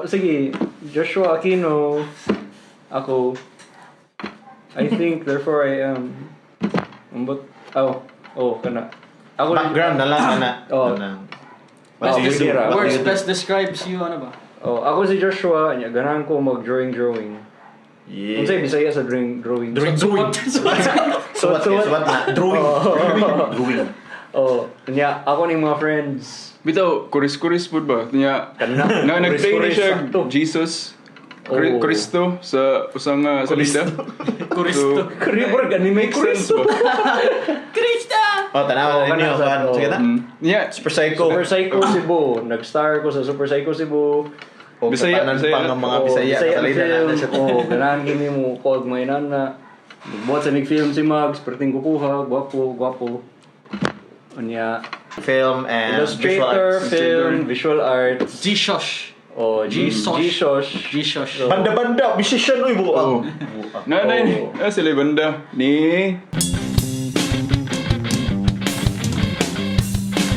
Sige, Joshua Aquino. Ako. I think, therefore I am. Kana. Ako Background na lang, kana. Words best describes you, ano ba? Ako si Joshua, ganahan ko mag-drawing. Yeah. Unsay Bisaya sa drawing? Drawing. Suwat na. Drawing. Ako ning mga friends. Bitaw, kuris-kuris po ba? Nag-play na siya Jesus. Kristo sa usang salida. Kristo. Kristo anime Kristo. Kristo. Tanawa na ninyo. Sige na. Super Psycho Cebu. Nag-star ko sa Super Psycho Cebu. Bisaya pang mga Bisaya film. Ganahan kini mo kog may nana. Buhat sa film si Mags, perting kukuha, gwapo. Unya film and illustrator, visual arts. G-shosh. G-shosh. Banda-banda, musician oy buo. Nanay, sila banda ni